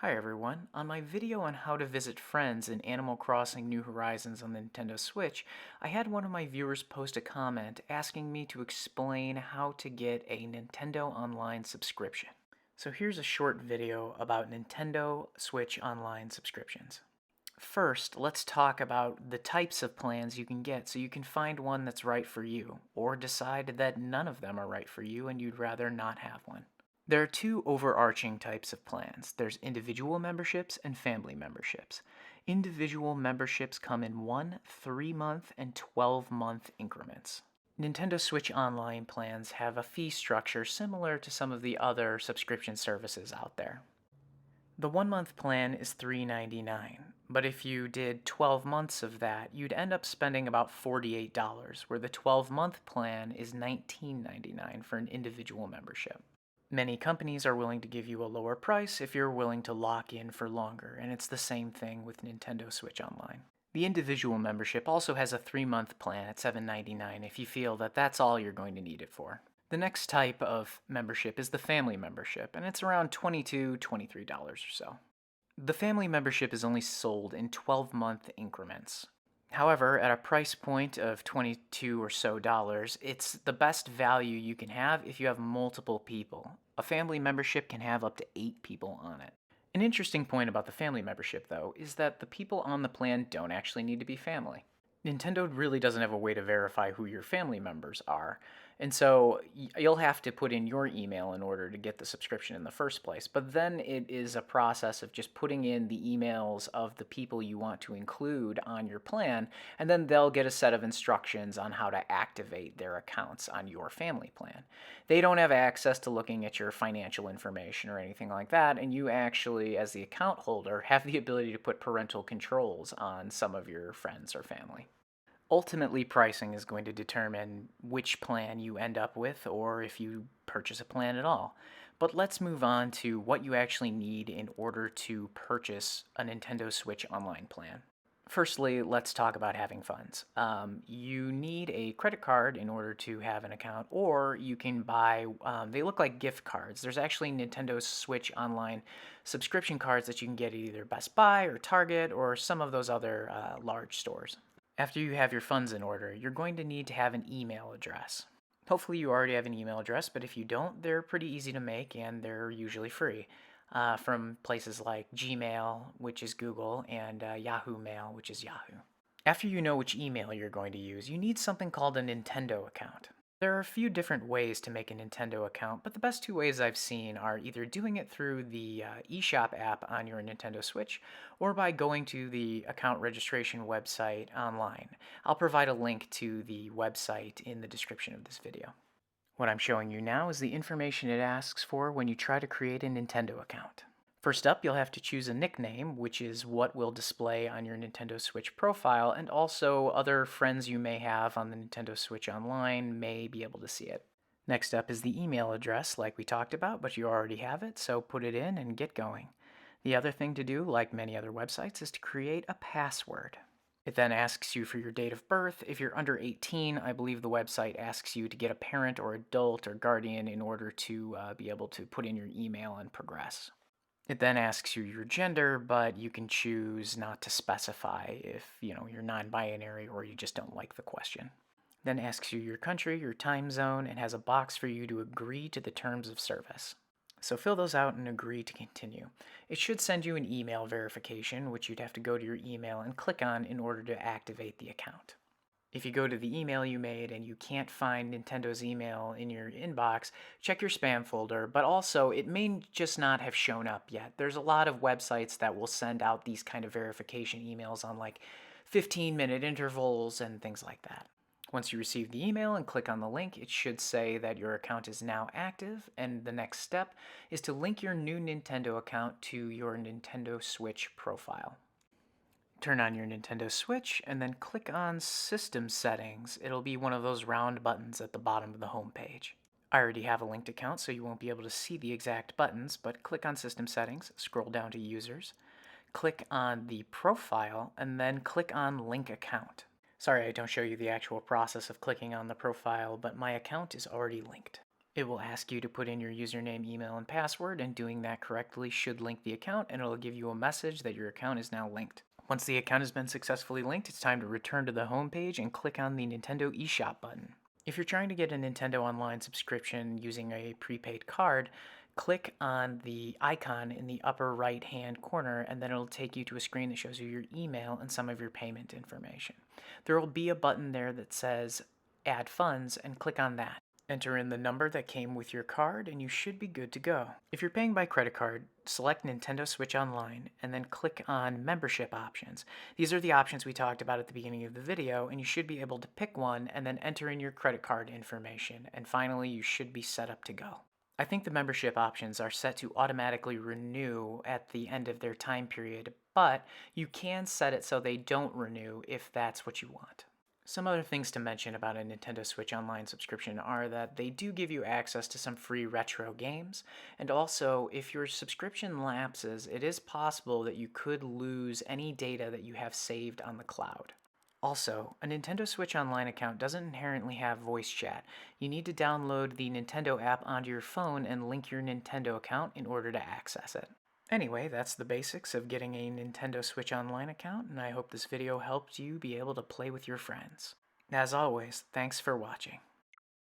Hi everyone. On my video on how to visit friends in Animal Crossing New Horizons on the Nintendo Switch, I had one of my viewers post a comment asking me to explain how to get a Nintendo Online subscription. So here's a short video about Nintendo Switch Online subscriptions. First, let's talk about the types of plans you can get so you can find one that's right for you, or decide that none of them are right for you and you'd rather not have one. There are two overarching types of plans. There's individual memberships and family memberships. Individual memberships come in 1, 3-month, and 12-month increments. Nintendo Switch Online plans have a fee structure similar to some of the other subscription services out there. The 1-month plan is $3.99, but if you did 12 months of that, you'd end up spending about $48, where the 12-month plan is $19.99 for an individual membership. Many companies are willing to give you a lower price if you're willing to lock in for longer, and it's the same thing with Nintendo Switch Online. The individual membership also has a 3-month plan at $7.99 if you feel that that's all you're going to need it for. The next type of membership is the family membership, and it's around $22, $23 or so. The family membership is only sold in 12-month increments. However, at a price point of $22 or so, it's the best value you can have if you have multiple people. A family membership can have up to 8 people on it. An interesting point about the family membership, though, is that the people on the plan don't actually need to be family. Nintendo really doesn't have a way to verify who your family members are, and so you'll have to put in your email in order to get the subscription in the first place. But then it is a process of just putting in the emails of the people you want to include on your plan, and then they'll get a set of instructions on how to activate their accounts on your family plan. They don't have access to looking at your financial information or anything like that, and you actually, as the account holder, have the ability to put parental controls on some of your friends or family. Ultimately, pricing is going to determine which plan you end up with or if you purchase a plan at all. But let's move on to what you actually need in order to purchase a Nintendo Switch Online plan. Firstly, let's talk about having funds. You need a credit card in order to have an account, or you can buy, they look like gift cards. There's actually Nintendo Switch Online subscription cards that you can get at either Best Buy or Target or some of those other large stores. After you have your funds in order, you're going to need to have an email address. Hopefully you already have an email address, but if you don't, they're pretty easy to make and they're usually free. From places like Gmail, which is Google, and Yahoo Mail, which is Yahoo. After you know which email you're going to use, you need something called a Nintendo account. There are a few different ways to make a Nintendo account, but the best two ways I've seen are either doing it through the eShop app on your Nintendo Switch or by going to the account registration website online. I'll provide a link to the website in the description of this video. What I'm showing you now is the information it asks for when you try to create a Nintendo account. First up, you'll have to choose a nickname, which is what will display on your Nintendo Switch profile, and also other friends you may have on the Nintendo Switch Online may be able to see it. Next up is the email address, like we talked about, but you already have it, so put it in and get going. The other thing to do, like many other websites, is to create a password. It then asks you for your date of birth. If you're under 18, I believe the website asks you to get a parent or adult or guardian in order to be able to put in your email and progress. It then asks you your gender, but you can choose not to specify if, you're non-binary or you just don't like the question. Then asks you your country, your time zone, and has a box for you to agree to the terms of service. So fill those out and agree to continue. It should send you an email verification, which you'd have to go to your email and click on in order to activate the account. If you go to the email you made and you can't find Nintendo's email in your inbox, check your spam folder, but also it may just not have shown up yet. There's a lot of websites that will send out these kind of verification emails on like 15-minute intervals and things like that. Once you receive the email and click on the link, it should say that your account is now active, and the next step is to link your new Nintendo account to your Nintendo Switch profile. Turn on your Nintendo Switch and then click on System Settings. It'll be one of those round buttons at the bottom of the home page. I already have a linked account, so you won't be able to see the exact buttons, but click on System Settings, scroll down to Users, click on the profile, and then click on Link Account. Sorry I don't show you the actual process of clicking on the profile, but my account is already linked. It will ask you to put in your username, email, and password, and doing that correctly should link the account, and it'll give you a message that your account is now linked. Once the account has been successfully linked, it's time to return to the home page and click on the Nintendo eShop button. If you're trying to get a Nintendo Online subscription using a prepaid card, click on the icon in the upper right hand corner, and then it'll take you to a screen that shows you your email and some of your payment information. There will be a button there that says Add Funds, and click on that. Enter in the number that came with your card and you should be good to go. If you're paying by credit card, select Nintendo Switch Online and then click on Membership Options. These are the options we talked about at the beginning of the video, and you should be able to pick one and then enter in your credit card information, and finally you should be set up to go. I think the membership options are set to automatically renew at the end of their time period, but you can set it so they don't renew if that's what you want. Some other things to mention about a Nintendo Switch Online subscription are that they do give you access to some free retro games, and also, if your subscription lapses, it is possible that you could lose any data that you have saved on the cloud. Also, a Nintendo Switch Online account doesn't inherently have voice chat. You need to download the Nintendo app onto your phone and link your Nintendo account in order to access it. Anyway, that's the basics of getting a Nintendo Switch Online account, and I hope this video helped you be able to play with your friends. As always, thanks for watching.